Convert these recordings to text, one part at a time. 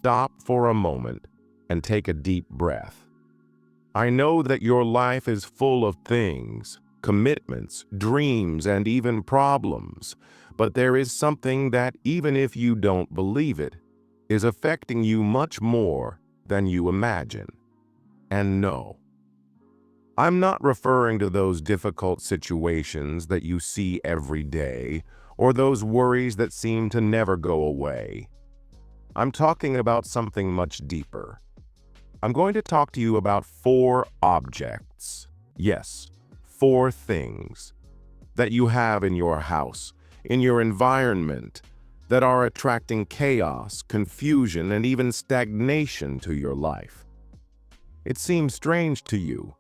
stop for a moment and take a deep breath. I know that your life is full of things, commitments, dreams, and even problems, but there is something that, even if you don't believe it, is affecting you much more than you imagine. And no, I'm not referring to those difficult situations that you see every day, or those worries that seem to never go away. I'm talking about something much deeper. I'm going to talk to you about 4 objects. Yes, 4 things that you have in your house, in your environment, that are attracting chaos, confusion, and even stagnation to your life. It seems strange to you.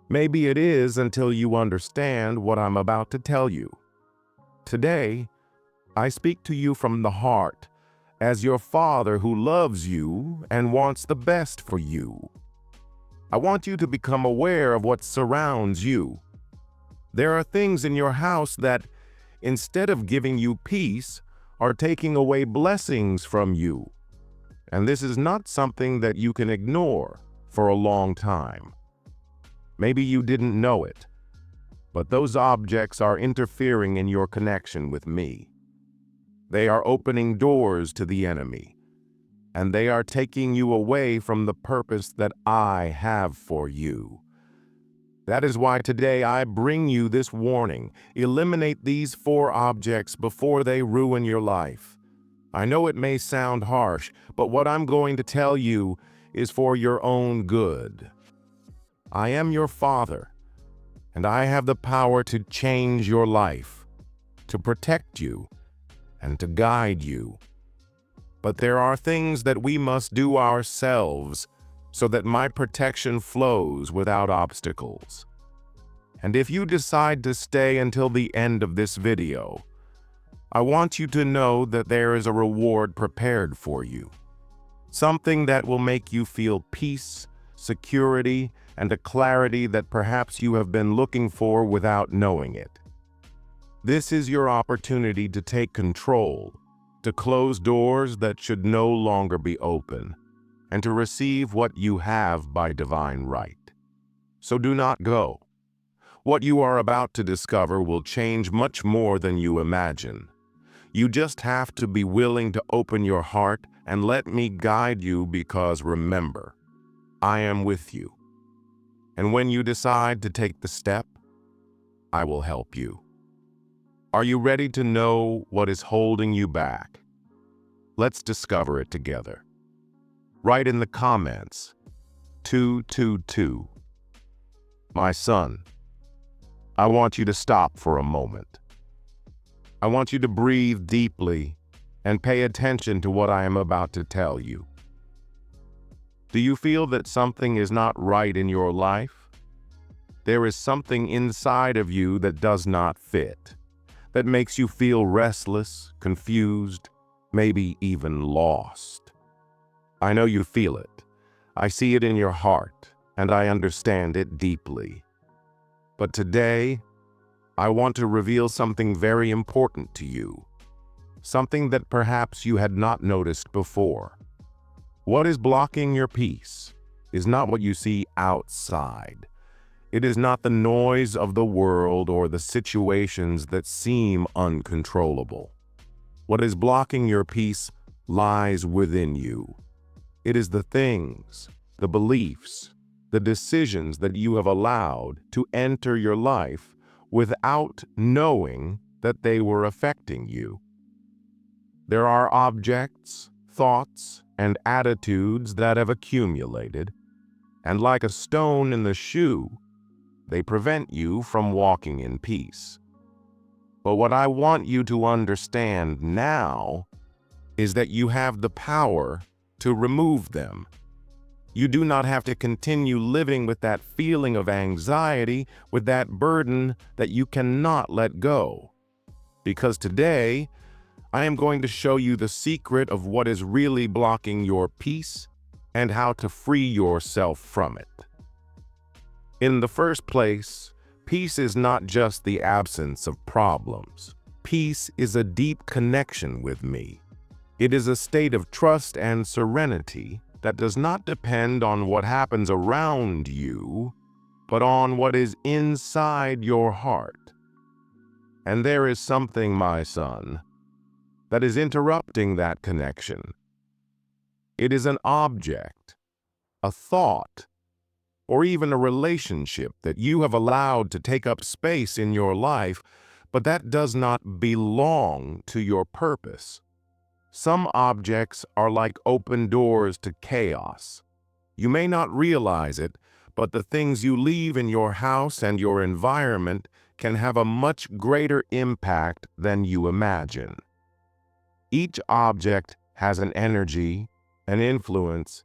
Maybe it is until you understand what I'm about to tell you. Today, I speak to you from the heart, as your Father who loves you and wants the best for you. I want you to become aware of what surrounds you. There are things in your house that, instead of giving you peace, are taking away blessings from you. And this is not something that you can ignore for a long time. Maybe you didn't know it, but those objects are interfering in your connection with me. They are opening doors to the enemy, and they are taking you away from the purpose that I have for you. That is why today I bring you this warning. Eliminate these 4 objects before they ruin your life. I know it may sound harsh, but what I'm going to tell you is for your own good. I am your Father, and I have the power to change your life, to protect you, and to guide you. But there are things that we must do ourselves so that my protection flows without obstacles. And if you decide to stay until the end of this video, I want you to know that there is a reward prepared for you. Something that will make you feel peace, security, and a clarity that perhaps you have been looking for without knowing it. This is your opportunity to take control, to close doors that should no longer be open, and to receive what you have by divine right. So do not go. What you are about to discover will change much more than you imagine. You just have to be willing to open your heart and let me guide you, because remember, I am with you. And when you decide to take the step, I will help you. Are you ready to know what is holding you back? Let's discover it together. Write in the comments, 222. My son, I want you to stop for a moment. I want you to breathe deeply and pay attention to what I am about to tell you. Do you feel that something is not right in your life? There is something inside of you that does not fit, that makes you feel restless, confused, maybe even lost. I know you feel it. I see it in your heart, and I understand it deeply. But today, I want to reveal something very important to you, something that perhaps you had not noticed before. What is blocking your peace is not what you see outside. It is not the noise of the world or the situations that seem uncontrollable. What is blocking your peace lies within you. It is the things, the beliefs, the decisions that you have allowed to enter your life without knowing that they were affecting you. There are objects, thoughts, and attitudes that have accumulated, and like a stone in the shoe, they prevent you from walking in peace. But what I want you to understand now is that you have the power to remove them. You do not have to continue living with that feeling of anxiety, with that burden that you cannot let go. Because today, I am going to show you the secret of what is really blocking your peace and how to free yourself from it. In the first place, peace is not just the absence of problems. Peace is a deep connection with me. It is a state of trust and serenity that does not depend on what happens around you, but on what is inside your heart. And there is something, my son, that is interrupting that connection. It is an object, a thought, or even a relationship that you have allowed to take up space in your life, but that does not belong to your purpose. Some objects are like open doors to chaos. You may not realize it, but the things you leave in your house and your environment can have a much greater impact than you imagine. Each object has an energy, an influence,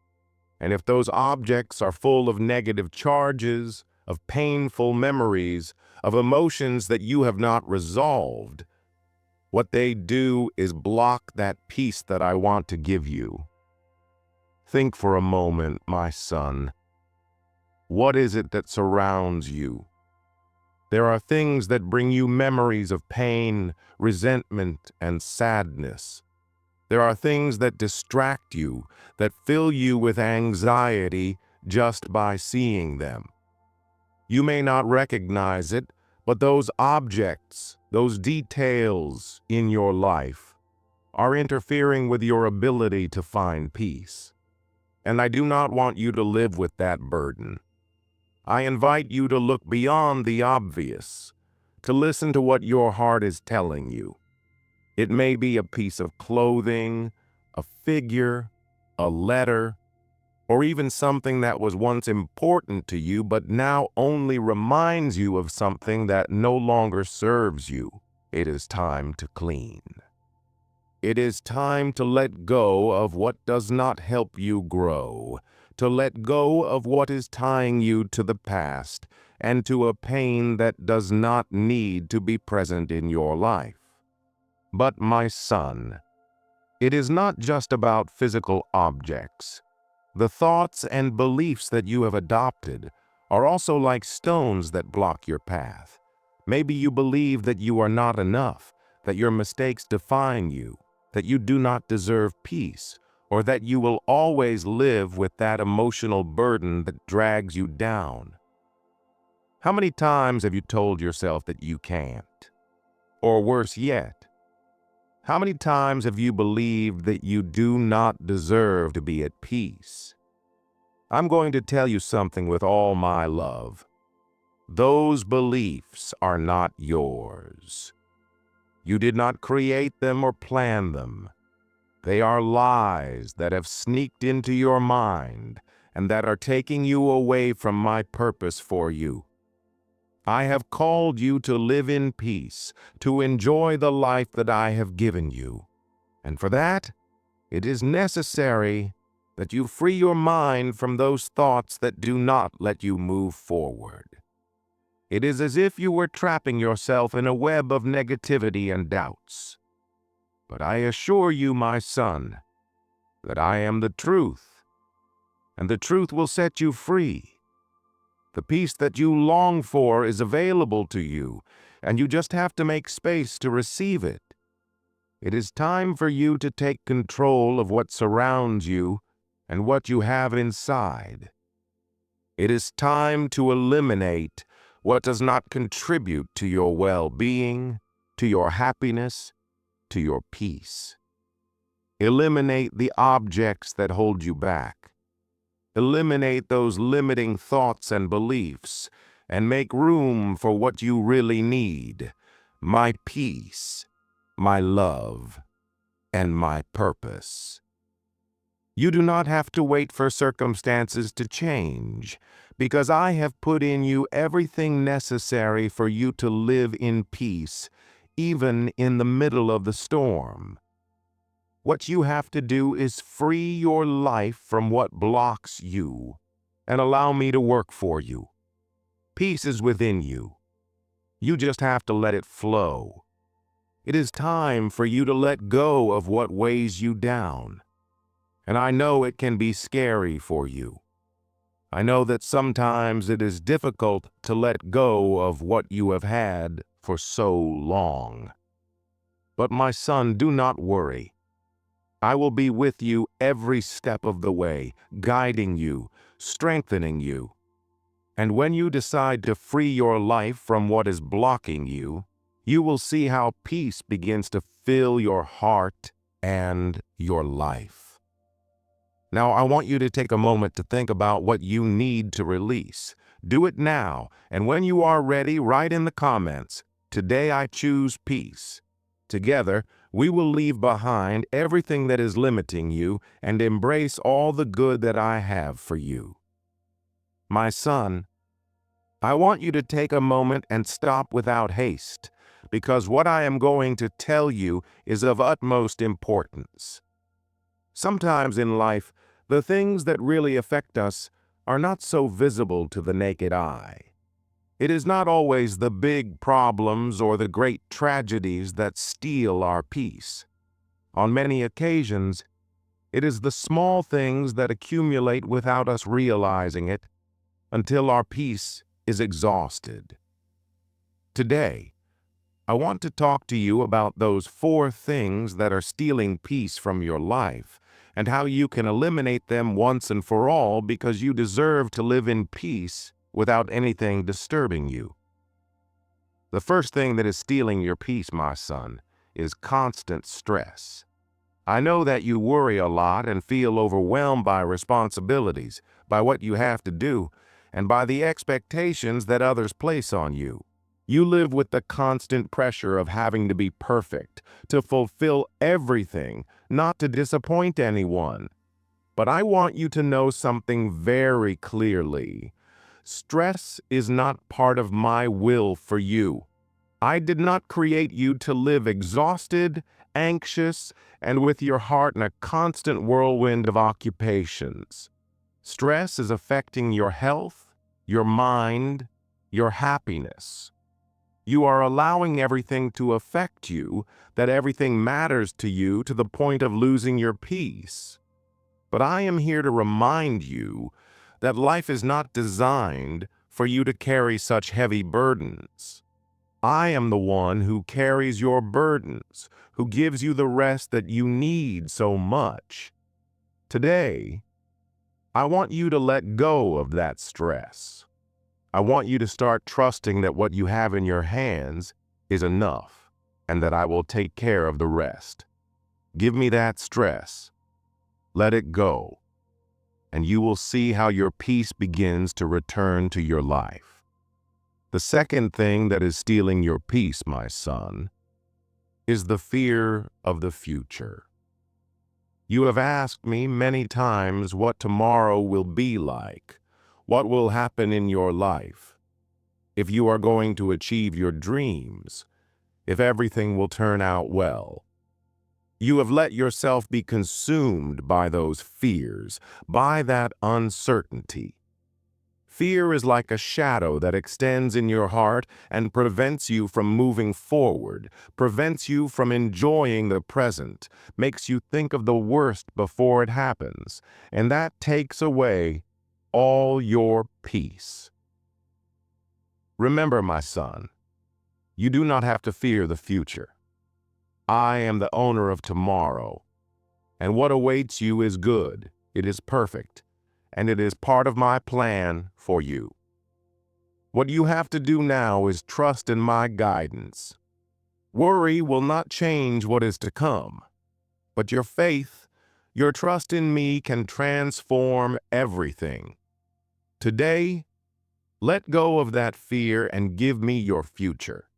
and if those objects are full of negative charges, of painful memories, of emotions that you have not resolved, what they do is block that peace that I want to give you. Think for a moment, my son. What is it that surrounds you? There are things that bring you memories of pain, resentment, and sadness. There are things that distract you, that fill you with anxiety just by seeing them. You may not recognize it, but those objects, those details in your life, are interfering with your ability to find peace. And I do not want you to live with that burden. I invite you to look beyond the obvious, to listen to what your heart is telling you. It may be a piece of clothing, a figure, a letter, or even something that was once important to you but now only reminds you of something that no longer serves you. It is time to clean. It is time to let go of what does not help you grow, to let go of what is tying you to the past and to a pain that does not need to be present in your life. But my son, it is not just about physical objects. The thoughts and beliefs that you have adopted are also like stones that block your path. Maybe you believe that you are not enough, that your mistakes define you, that you do not deserve peace, or that you will always live with that emotional burden that drags you down. How many times have you told yourself that you can't? Or worse yet, how many times have you believed that you do not deserve to be at peace? I'm going to tell you something with all my love. Those beliefs are not yours. You did not create them or plan them. They are lies that have sneaked into your mind and that are taking you away from my purpose for you. I have called you to live in peace, to enjoy the life that I have given you. And for that, it is necessary that you free your mind from those thoughts that do not let you move forward. It is as if you were trapping yourself in a web of negativity and doubts. But I assure you, my son, that I am the truth, and the truth will set you free. The peace that you long for is available to you, and you just have to make space to receive it. It is time for you to take control of what surrounds you and what you have inside. It is time to eliminate what does not contribute to your well-being, to your happiness, to your peace. Eliminate the objects that hold you back. Eliminate those limiting thoughts and beliefs, and make room for what you really need: my peace, my love, and my purpose. You do not have to wait for circumstances to change, because I have put in you everything necessary for you to live in peace, even in the middle of the storm. What you have to do is free your life from what blocks you, and allow me to work for you. Peace is within you. You just have to let it flow. It is time for you to let go of what weighs you down. And I know it can be scary for you. I know that sometimes it is difficult to let go of what you have had for so long. But my son, do not worry. I will be with you every step of the way, guiding you, strengthening you. And when you decide to free your life from what is blocking you, you will see how peace begins to fill your heart and your life. Now, I want you to take a moment to think about what you need to release. Do it now, and when you are ready, write in the comments, "Today I choose peace." Together, we will leave behind everything that is limiting you and embrace all the good that I have for you. My son, I want you to take a moment and stop without haste, because what I am going to tell you is of utmost importance. Sometimes in life, the things that really affect us are not so visible to the naked eye. It is not always the big problems or the great tragedies that steal our peace. On many occasions, it is the small things that accumulate without us realizing it until our peace is exhausted. Today, I want to talk to you about those 4 things that are stealing peace from your life and how you can eliminate them once and for all, because you deserve to live in peace without anything disturbing you. The first thing that is stealing your peace, my son, is constant stress. I know that you worry a lot and feel overwhelmed by responsibilities, by what you have to do, and by the expectations that others place on you. You live with the constant pressure of having to be perfect, to fulfill everything, not to disappoint anyone. But I want you to know something very clearly. Stress is not part of my will for you. I did not create you to live exhausted, anxious, and with your heart in a constant whirlwind of occupations. Stress is affecting your health, your mind, your happiness. You are allowing everything to affect you, that everything matters to you to the point of losing your peace. But I am here to remind you that life is not designed for you to carry such heavy burdens. I am the one who carries your burdens, who gives you the rest that you need so much. Today, I want you to let go of that stress. I want you to start trusting that what you have in your hands is enough, and that I will take care of the rest. Give me that stress. Let it go, and you will see how your peace begins to return to your life. The second thing that is stealing your peace, my son, is the fear of the future. You have asked me many times what tomorrow will be like, what will happen in your life, if you are going to achieve your dreams, if everything will turn out well. You have let yourself be consumed by those fears, by that uncertainty. Fear is like a shadow that extends in your heart and prevents you from moving forward, prevents you from enjoying the present, makes you think of the worst before it happens, and that takes away all your peace. Remember, my son, you do not have to fear the future. I am the owner of tomorrow, and what awaits you is good, it is perfect, and it is part of my plan for you. What you have to do now is trust in my guidance. Worry will not change what is to come, but your faith, your trust in me can transform everything. Today, let go of that fear and give me your future.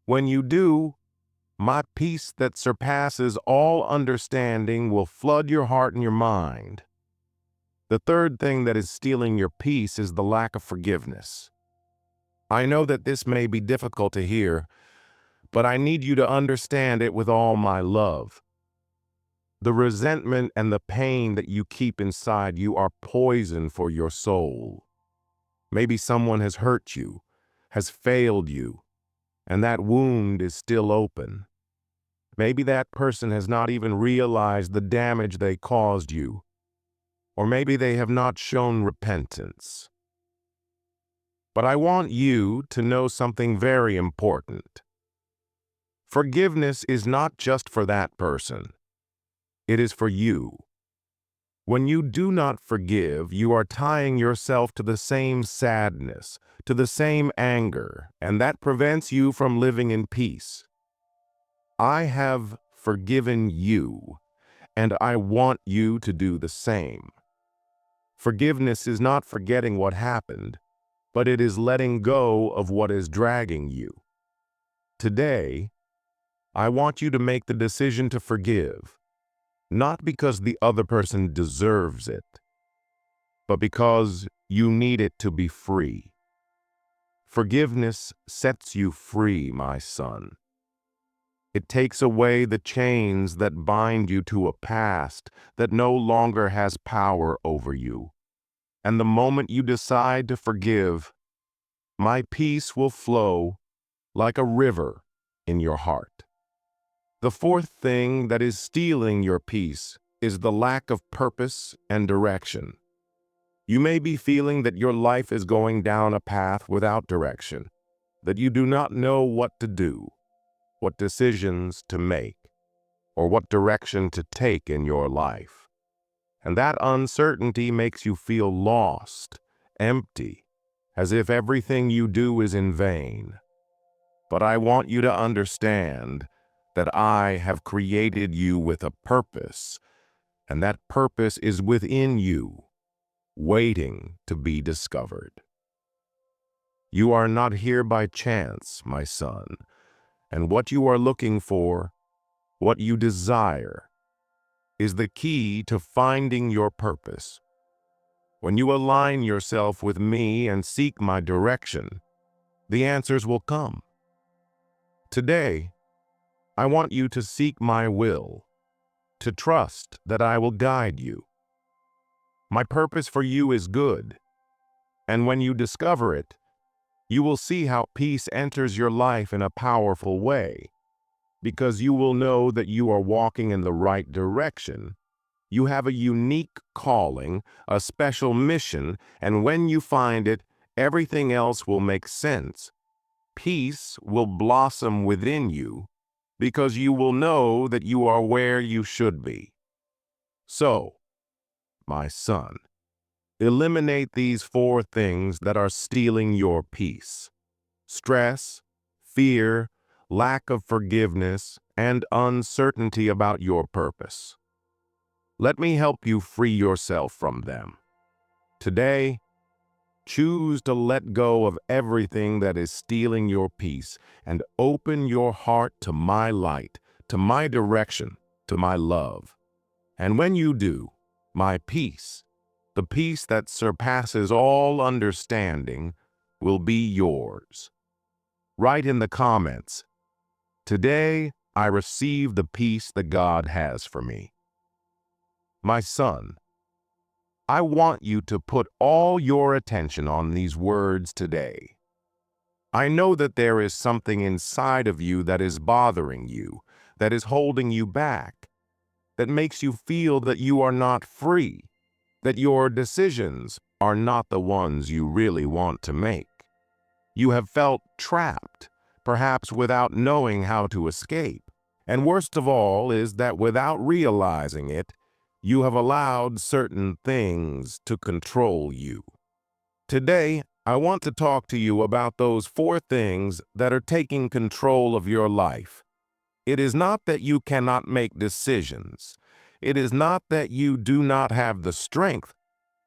When you do, my peace that surpasses all understanding will flood your heart and your mind. The third thing that is stealing your peace is the lack of forgiveness. I know that this may be difficult to hear, but I need you to understand it with all my love. The resentment and the pain that you keep inside you are poison for your soul. Maybe someone has hurt you, has failed you, and that wound is still open. Maybe that person has not even realized the damage they caused you. Or maybe they have not shown repentance. But I want you to know something very important. Forgiveness is not just for that person. It is for you. When you do not forgive, you are tying yourself to the same sadness, to the same anger, and that prevents you from living in peace. I have forgiven you, and I want you to do the same. Forgiveness is not forgetting what happened, but it is letting go of what is dragging you. Today, I want you to make the decision to forgive, not because the other person deserves it, but because you need it to be free. Forgiveness sets you free, my son. It takes away the chains that bind you to a past that no longer has power over you. And the moment you decide to forgive, my peace will flow like a river in your heart. The fourth thing that is stealing your peace is the lack of purpose and direction. You may be feeling that your life is going down a path without direction, that you do not know what to do, what decisions to make, or what direction to take in your life. And that uncertainty makes you feel lost, empty, as if everything you do is in vain. But I want you to understand that I have created you with a purpose, and that purpose is within you, waiting to be discovered. You are not here by chance, my son, and what you are looking for, what you desire, is the key to finding your purpose. When you align yourself with me and seek my direction, the answers will come. Today, I want you to seek my will, to trust that I will guide you. My purpose for you is good, and when you discover it, you will see how peace enters your life in a powerful way, because you will know that you are walking in the right direction. You have a unique calling, a special mission, and when you find it, everything else will make sense. Peace will blossom within you, because you will know that you are where you should be. So, my son, eliminate these four things that are stealing your peace: stress, fear, lack of forgiveness, and uncertainty about your purpose. Let me help you free yourself from them. Today, choose to let go of everything that is stealing your peace and open your heart to my light, to my direction, to my love. And when you do, my peace, the peace that surpasses all understanding, will be yours. Write in the comments, "Today I receive the peace that God has for me." My son, I want you to put all your attention on these words today. I know that there is something inside of you that is bothering you, that is holding you back, that makes you feel that you are not free, that your decisions are not the ones you really want to make. You have felt trapped, perhaps without knowing how to escape. And worst of all is that without realizing it, you have allowed certain things to control you. Today, I want to talk to you about those four things that are taking control of your life. It is not that you cannot make decisions. It is not that you do not have the strength.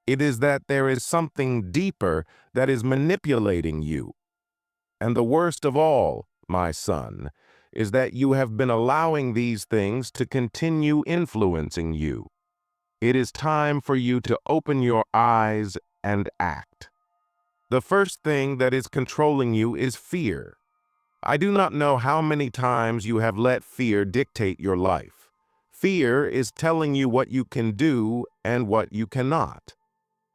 It is that there is something deeper that is manipulating you. And the worst of all, my son, is that you have been allowing these things to continue influencing you. It is time for you to open your eyes and act. The first thing that is controlling you is fear. I do not know how many times you have let fear dictate your life. Fear is telling you what you can do and what you cannot.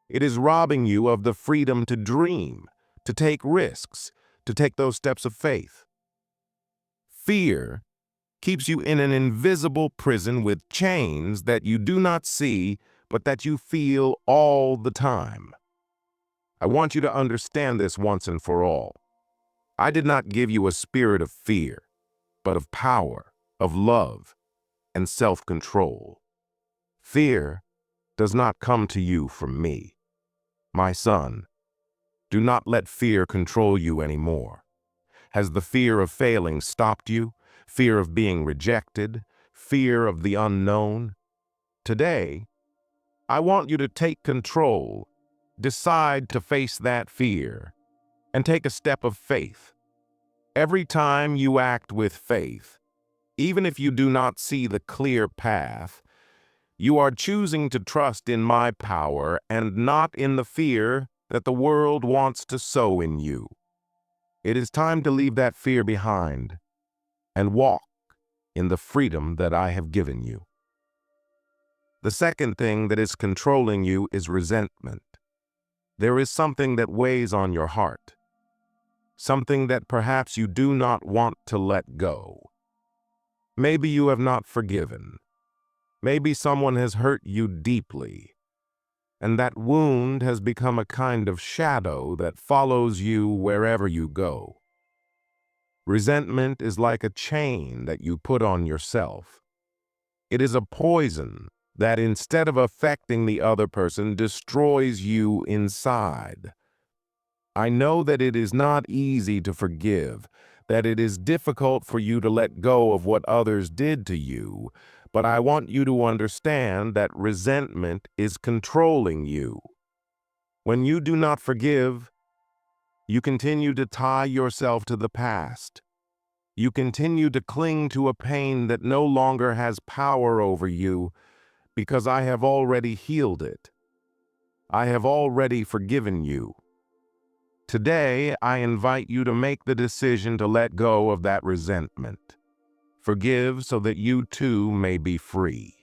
It is robbing you of the freedom to dream, to take risks, to take those steps of faith. Fear keeps you in an invisible prison with chains that you do not see, but that you feel all the time. I want you to understand this once and for all. I did not give you a spirit of fear, but of power, of love, and self-control. Fear does not come to you from me. My son, do not let fear control you anymore. Has the fear of failing stopped you? Fear of being rejected? Fear of the unknown? Today, I want you to take control. Decide to face that fear and take a step of faith. Every time you act with faith, even if you do not see the clear path, you are choosing to trust in my power and not in the fear that the world wants to sow in you. It is time to leave that fear behind and walk in the freedom that I have given you. The second thing that is controlling you is resentment. There is something that weighs on your heart, something that perhaps you do not want to let go. Maybe you have not forgiven. Maybe someone has hurt you deeply, and that wound has become a kind of shadow that follows you wherever you go. Resentment is like a chain that you put on yourself. It is a poison that instead of affecting the other person, destroys you inside. I know that it is not easy to forgive, that it is difficult for you to let go of what others did to you, but I want you to understand that resentment is controlling you. When you do not forgive, you continue to tie yourself to the past. You continue to cling to a pain that no longer has power over you because I have already healed it. I have already forgiven you. Today, I invite you to make the decision to let go of that resentment. Forgive so that you too may be free.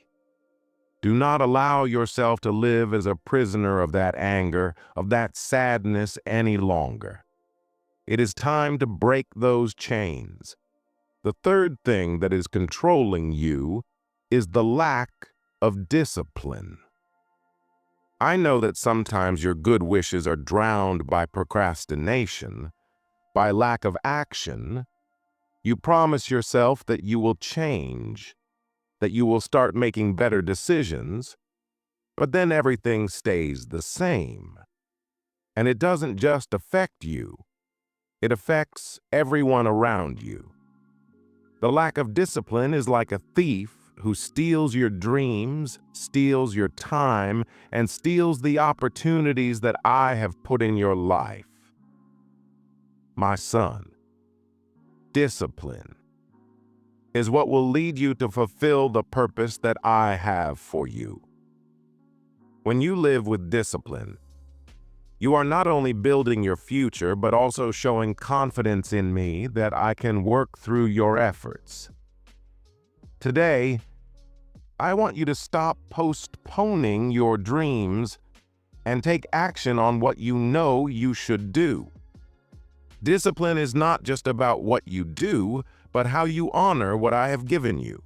Do not allow yourself to live as a prisoner of that anger, of that sadness any longer. It is time to break those chains. The third thing that is controlling you is the lack of discipline. I know that sometimes your good wishes are drowned by procrastination, by lack of action. You promise yourself that you will change, that you will start making better decisions, but then everything stays the same. And it doesn't just affect you, it affects everyone around you. The lack of discipline is like a thief who steals your dreams, steals your time, and steals the opportunities that I have put in your life. My son, discipline is what will lead you to fulfill the purpose that I have for you. When you live with discipline, you are not only building your future, but also showing confidence in me that I can work through your efforts. Today, I want you to stop postponing your dreams and take action on what you know you should do. Discipline is not just about what you do, but how you honor what I have given you.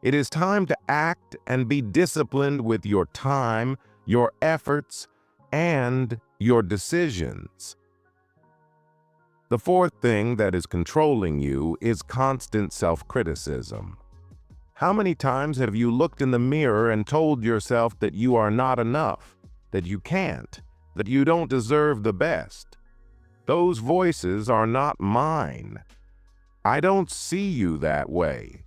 It is time to act and be disciplined with your time, your efforts, and your decisions. The fourth thing that is controlling you is constant self-criticism. How many times have you looked in the mirror and told yourself that you are not enough, that you can't, that you don't deserve the best? Those voices are not mine. I don't see you that way.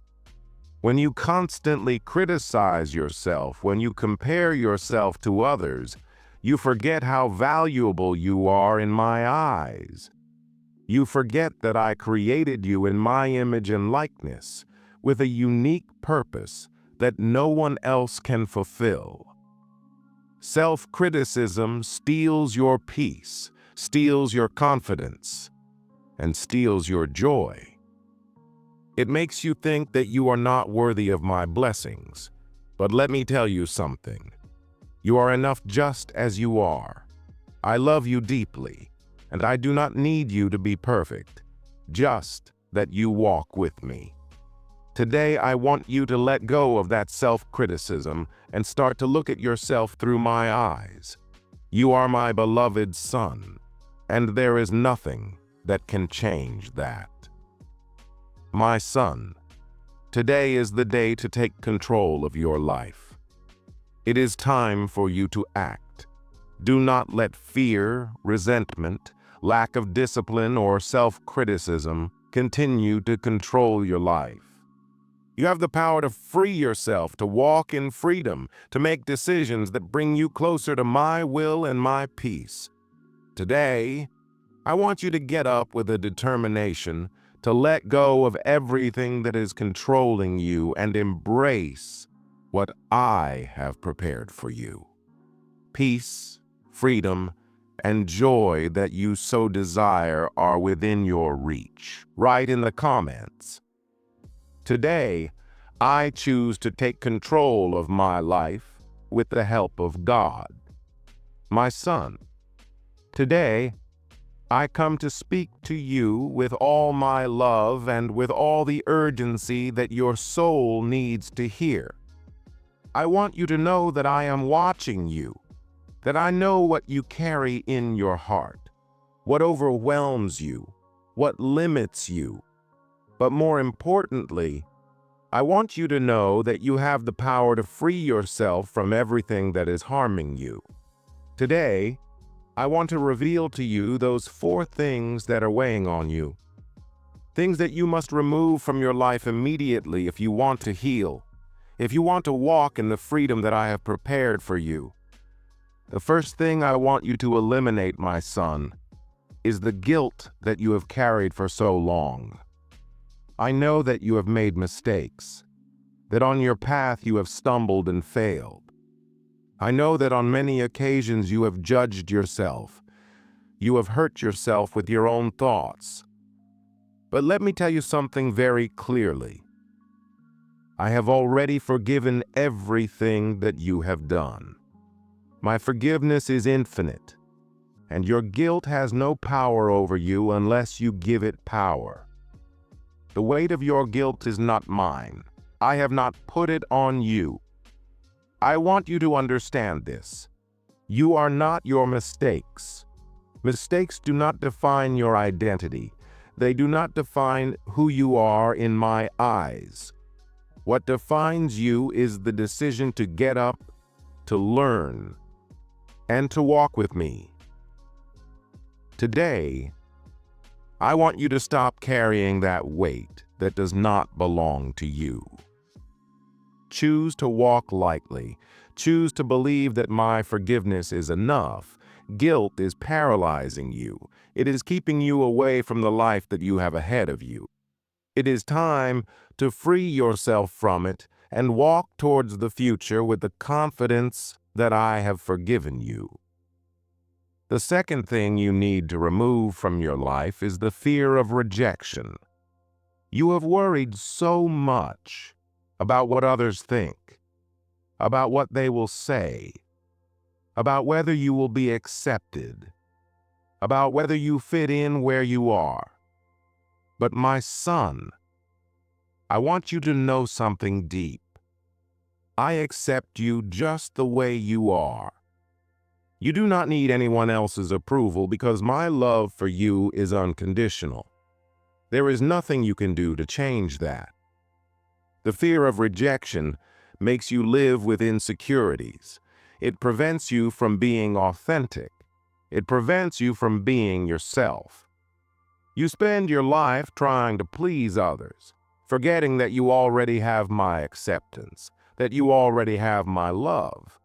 When you constantly criticize yourself, when you compare yourself to others, you forget how valuable you are in my eyes. You forget that I created you in my image and likeness, with a unique purpose that no one else can fulfill. Self-criticism steals your peace, steals your confidence, and steals your joy. It makes you think that you are not worthy of my blessings. But let me tell you something. You are enough just as you are. I love you deeply, and I do not need you to be perfect, just that you walk with me. Today, I want you to let go of that self-criticism and start to look at yourself through my eyes. You are my beloved son, and there is nothing that can change that. My son, today is the day to take control of your life. It is time for you to act. Do not let fear, resentment, lack of discipline, or self-criticism continue to control your life. You have the power to free yourself, to walk in freedom, to make decisions that bring you closer to my will and my peace. Today, I want you to get up with a determination to let go of everything that is controlling you and embrace what I have prepared for you. Peace, freedom, and joy that you so desire are within your reach. Write in the comments. Today, I choose to take control of my life with the help of God. My son, today, I come to speak to you with all my love and with all the urgency that your soul needs to hear. I want you to know that I am watching you, that I know what you carry in your heart, what overwhelms you, what limits you. But more importantly, I want you to know that you have the power to free yourself from everything that is harming you. Today, I want to reveal to you those 4 things that are weighing on you. Things that you must remove from your life immediately if you want to heal, if you want to walk in the freedom that I have prepared for you. The first thing I want you to eliminate, my son, is the guilt that you have carried for so long. I know that you have made mistakes, that on your path you have stumbled and failed. I know that on many occasions you have judged yourself. You have hurt yourself with your own thoughts. But let me tell you something very clearly. I have already forgiven everything that you have done. My forgiveness is infinite, and your guilt has no power over you unless you give it power. The weight of your guilt is not mine. I have not put it on you. I want you to understand this. You are not your mistakes. Mistakes do not define your identity. They do not define who you are in my eyes. What defines you is the decision to get up, to learn, and to walk with me. Today, I want you to stop carrying that weight that does not belong to you. Choose to walk lightly. Choose to believe that my forgiveness is enough. Guilt is paralyzing you. It is keeping you away from the life that you have ahead of you. It is time to free yourself from it and walk towards the future with the confidence that I have forgiven you. The second thing you need to remove from your life is the fear of rejection. You have worried so much about what others think, about what they will say, about whether you will be accepted, about whether you fit in where you are. But my son, I want you to know something deep. I accept you just the way you are. You do not need anyone else's approval because my love for you is unconditional. There is nothing you can do to change that. The fear of rejection makes you live with insecurities. It prevents you from being authentic. It prevents you from being yourself. You spend your life trying to please others, forgetting that you already have my acceptance, that you already have my love,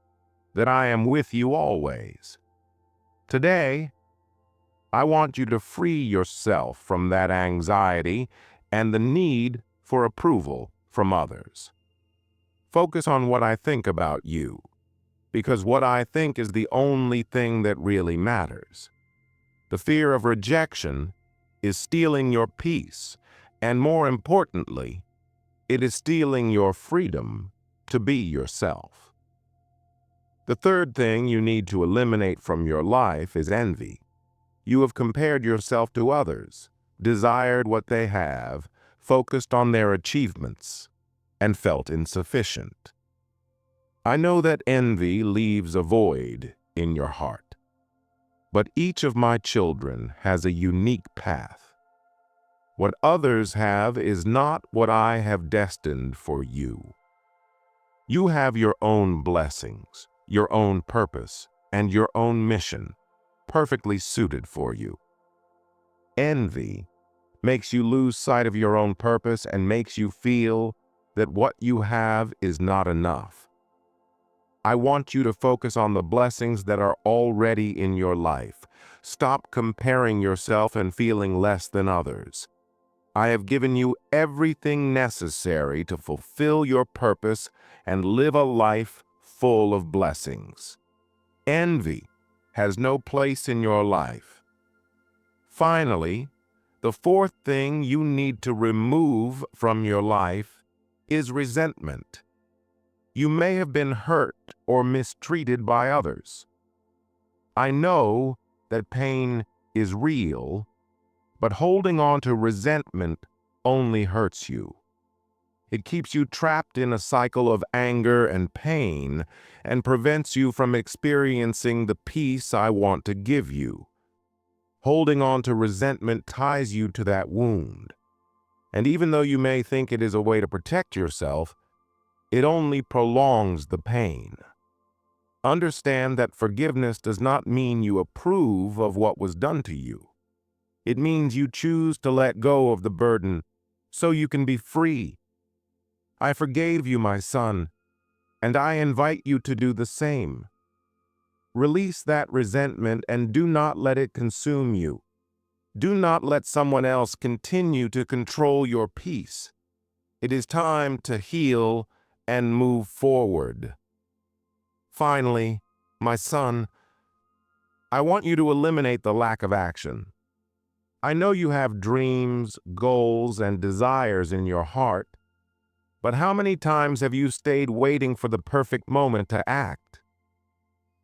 that I am with you always. Today, I want you to free yourself from that anxiety and the need for approval from others. Focus on what I think about you, because what I think is the only thing that really matters. The fear of rejection is stealing your peace, and more importantly, it is stealing your freedom to be yourself. The third thing you need to eliminate from your life is envy. You have compared yourself to others, desired what they have, focused on their achievements, and felt insufficient. I know that envy leaves a void in your heart, but each of my children has a unique path. What others have is not what I have destined for you. You have your own blessings, your own purpose, and your own mission, perfectly suited for you. Envy makes you lose sight of your own purpose and makes you feel that what you have is not enough. I want you to focus on the blessings that are already in your life. Stop comparing yourself and feeling less than others. I have given you everything necessary to fulfill your purpose and live a life full of blessings. Envy has no place in your life. Finally, the fourth thing you need to remove from your life is resentment. You may have been hurt or mistreated by others. I know that pain is real, but holding on to resentment only hurts you. It keeps you trapped in a cycle of anger and pain and prevents you from experiencing the peace I want to give you. Holding on to resentment ties you to that wound. And even though you may think it is a way to protect yourself, it only prolongs the pain. Understand that forgiveness does not mean you approve of what was done to you. It means you choose to let go of the burden so you can be free. I forgave you, my son, and I invite you to do the same. Release that resentment and do not let it consume you. Do not let someone else continue to control your peace. It is time to heal and move forward. Finally, my son, I want you to eliminate the lack of action. I know you have dreams, goals, and desires in your heart, but how many times have you stayed waiting for the perfect moment to act?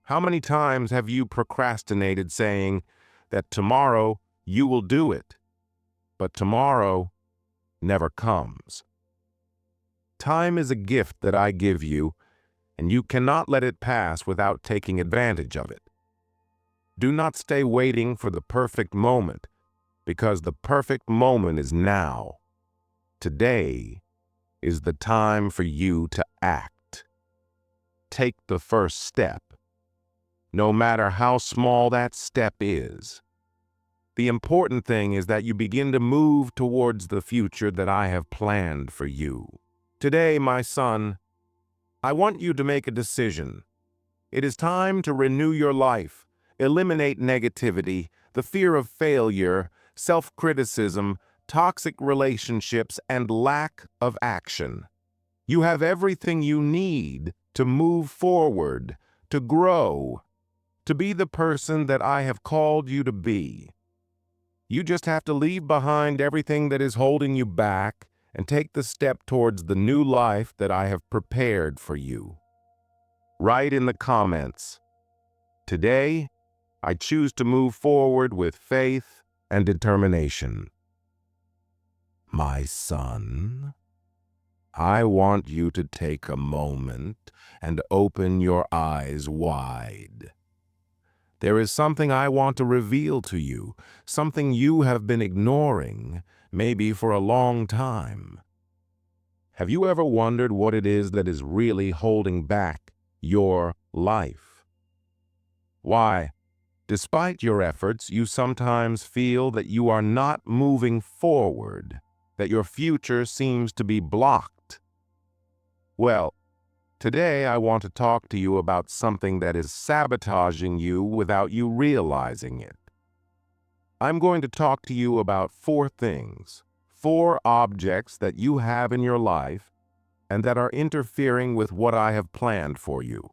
How many times have you procrastinated saying that tomorrow you will do it, but tomorrow never comes? Time is a gift that I give you, and you cannot let it pass without taking advantage of it. Do not stay waiting for the perfect moment, because the perfect moment is now. Today is the time for you to act. Take the first step, no matter how small that step is. The important thing is that you begin to move towards the future that I have planned for you. Today, my son, I want you to make a decision. It is time to renew your life, eliminate negativity, the fear of failure, self-criticism, toxic relationships, and lack of action. You have everything you need to move forward, to grow, to be the person that I have called you to be. You just have to leave behind everything that is holding you back and take the step towards the new life that I have prepared for you. Write in the comments, "Today, I choose to move forward with faith and determination." My son, I want you to take a moment and open your eyes wide. There is something I want to reveal to you, something you have been ignoring, maybe for a long time. Have you ever wondered what it is that is really holding back your life? Why, despite your efforts, you sometimes feel that you are not moving forward, that your future seems to be blocked. Well, today I want to talk to you about something that is sabotaging you without you realizing it. I'm going to talk to you about 4 things, 4 objects that you have in your life and that are interfering with what I have planned for you.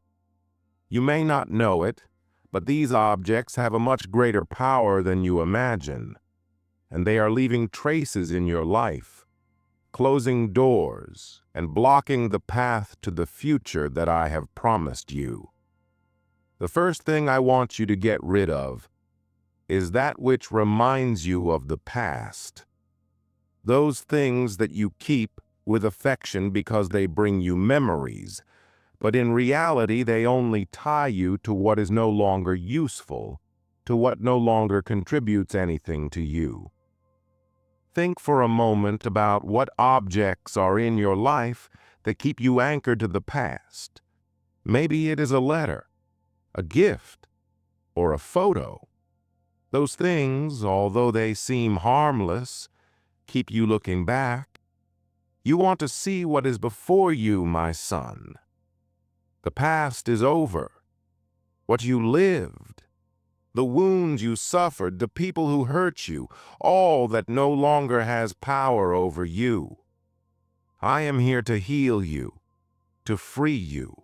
You may not know it, but these objects have a much greater power than you imagine, and they are leaving traces in your life, closing doors and blocking the path to the future that I have promised you. The first thing I want you to get rid of is that which reminds you of the past. Those things that you keep with affection because they bring you memories, but in reality they only tie you to what is no longer useful, to what no longer contributes anything to you. Think for a moment about what objects are in your life that keep you anchored to the past. Maybe it is a letter, a gift, or a photo. Those things, although they seem harmless, keep you looking back. You want to see what is before you, my son. The past is over. What you lived, the wounds you suffered, the people who hurt you, all that no longer has power over you. I am here to heal you, to free you.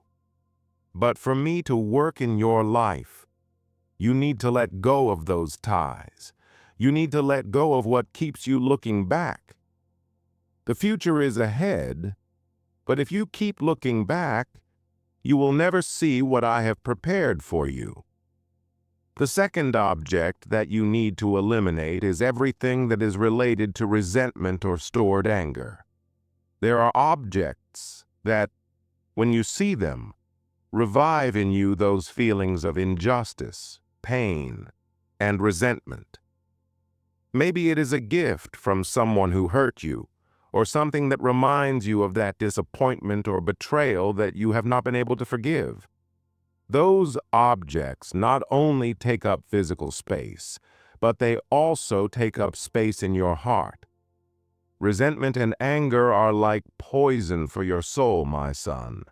But for me to work in your life, you need to let go of those ties. You need to let go of what keeps you looking back. The future is ahead, but if you keep looking back, you will never see what I have prepared for you. The second object that you need to eliminate is everything that is related to resentment or stored anger. There are objects that, when you see them, revive in you those feelings of injustice, pain, and resentment. Maybe it is a gift from someone who hurt you, or something that reminds you of that disappointment or betrayal that you have not been able to forgive. Those objects not only take up physical space, but they also take up space in your heart. Resentment and anger are like poison for your soul, my son.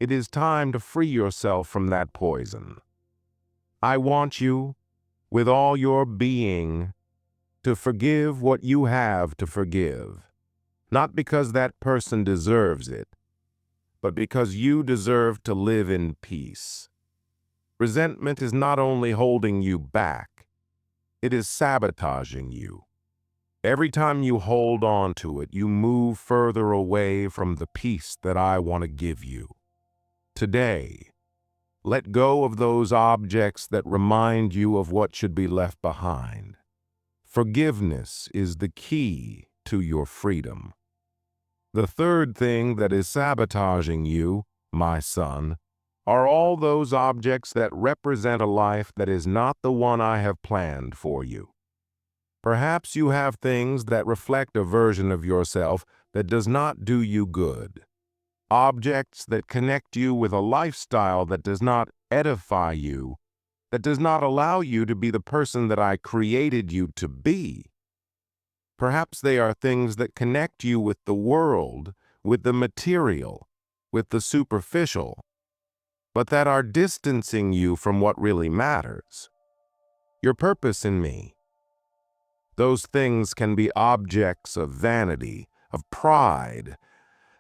It is time to free yourself from that poison. I want you, with all your being, to forgive what you have to forgive, not because that person deserves it, but because you deserve to live in peace. Resentment is not only holding you back, it is sabotaging you. Every time you hold on to it, you move further away from the peace that I want to give you. Today, let go of those objects that remind you of what should be left behind. Forgiveness is the key to your freedom. The third thing that is sabotaging you, my son, are all those objects that represent a life that is not the one I have planned for you. Perhaps you have things that reflect a version of yourself that does not do you good. Objects that connect you with a lifestyle that does not edify you, that does not allow you to be the person that I created you to be. Perhaps they are things that connect you with the world, with the material, with the superficial, but that are distancing you from what really matters. Your purpose in me. Those things can be objects of vanity, of pride,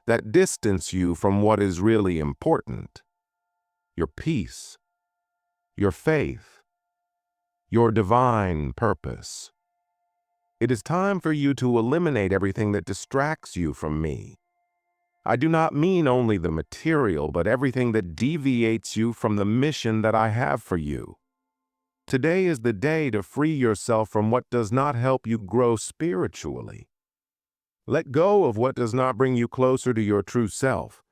that distance you from what is really important. Your peace, your faith, your divine purpose. It is time for you to eliminate everything that distracts you from me. I do not mean only the material, but everything that deviates you from the mission that I have for you. Today is the day to free yourself from what does not help you grow spiritually. Let go of what does not bring you closer to your true self,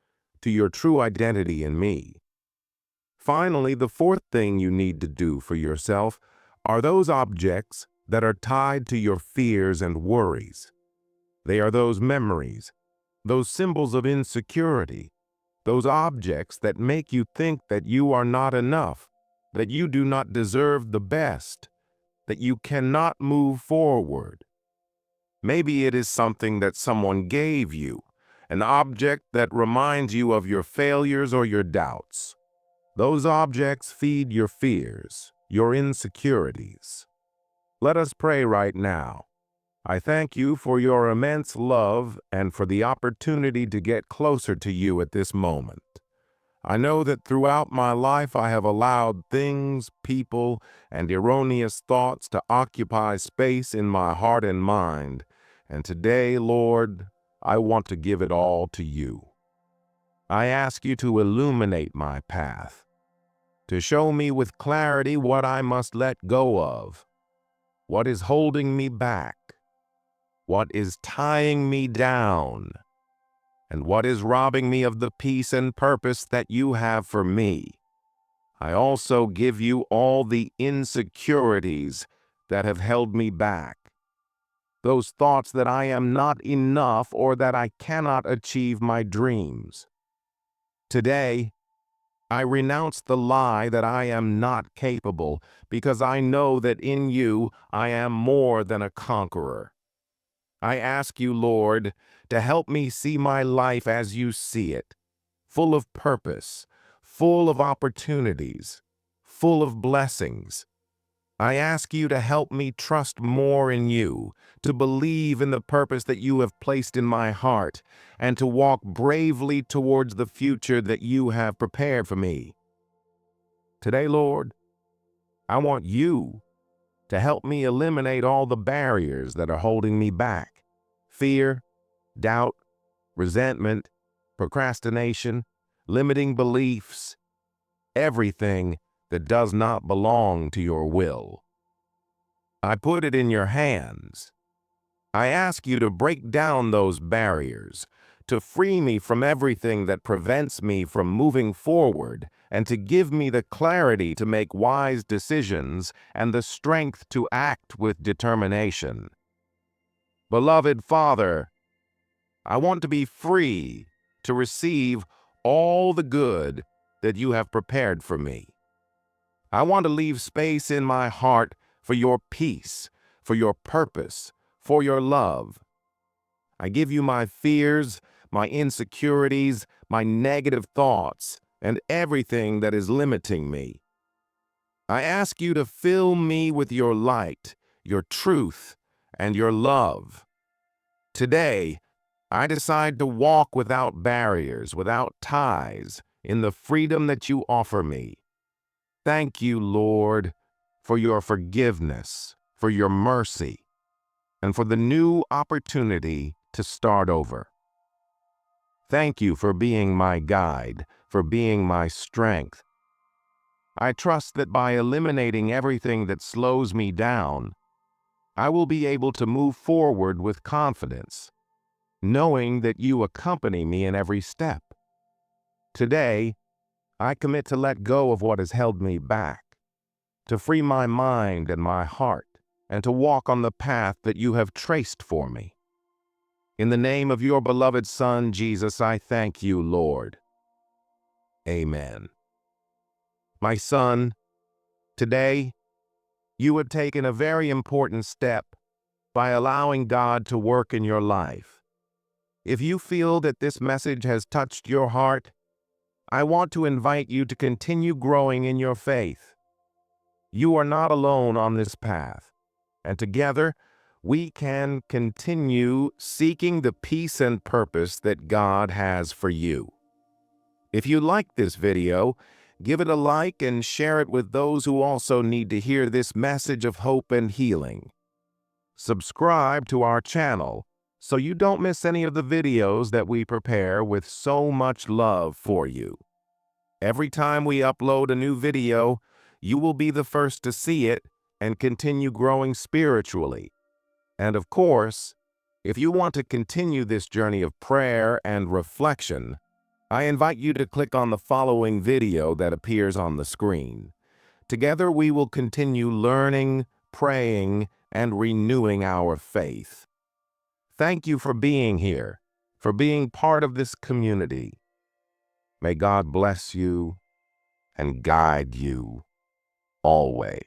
to your true identity in me. Finally, the fourth thing you need to do for yourself are those objects that are tied to your fears and worries. They are those memories, those symbols of insecurity, those objects that make you think that you are not enough, that you do not deserve the best, that you cannot move forward. Maybe it is something that someone gave you, an object that reminds you of your failures or your doubts. Those objects feed your fears, your insecurities. Let us pray right now. I thank you for your immense love and for the opportunity to get closer to you at this moment. I know that throughout my life I have allowed things, people, and erroneous thoughts to occupy space in my heart and mind. And today, Lord, I want to give it all to you. I ask you to illuminate my path, to show me with clarity what I must let go of, what is holding me back, what is tying me down, and what is robbing me of the peace and purpose that you have for me. I also give you all the insecurities that have held me back. those thoughts that I am not enough or that I cannot achieve my dreams. Today, I renounce the lie that I am not capable, because I know that in you I am more than a conqueror. I ask you, Lord, to help me see my life as you see it, full of purpose, full of opportunities, full of blessings. I ask you to help me trust more in you, to believe in the purpose that you have placed in my heart, and to walk bravely towards the future that you have prepared for me. Today, Lord, I want you to help me eliminate all the barriers that are holding me back. Fear, doubt, resentment, procrastination, limiting beliefs, everything that does not belong to your will. I put it in your hands. I ask you to break down those barriers, to free me from everything that prevents me from moving forward, and to give me the clarity to make wise decisions and the strength to act with determination. Beloved Father, I want to be free to receive all the good that you have prepared for me. I want to leave space in my heart for your peace, for your purpose, for your love. I give you my fears, my insecurities, my negative thoughts, and everything that is limiting me. I ask you to fill me with your light, your truth, and your love. Today, I decide to walk without barriers, without ties, in the freedom that you offer me. Thank you, Lord, for your forgiveness, for your mercy, and for the new opportunity to start over. Thank you for being my guide, for being my strength. I trust that by eliminating everything that slows me down, I will be able to move forward with confidence, knowing that you accompany me in every step. Today, I commit to let go of what has held me back, to free my mind and my heart, and to walk on the path that you have traced for me. In the name of your beloved Son, Jesus, I thank you, Lord. Amen. My son, today, you have taken a very important step by allowing God to work in your life. If you feel that this message has touched your heart, I want to invite you to continue growing in your faith. You are not alone on this path, and together we can continue seeking the peace and purpose that God has for you. If you like this video, give it a like and share it with those who also need to hear this message of hope and healing. Subscribe to our channel so you don't miss any of the videos that we prepare with so much love for you. Every time we upload a new video, you will be the first to see it and continue growing spiritually. And of course, if you want to continue this journey of prayer and reflection, I invite you to click on the following video that appears on the screen. Together we will continue learning, praying, and renewing our faith. Thank you for being here, for being part of this community. May God bless you and guide you always.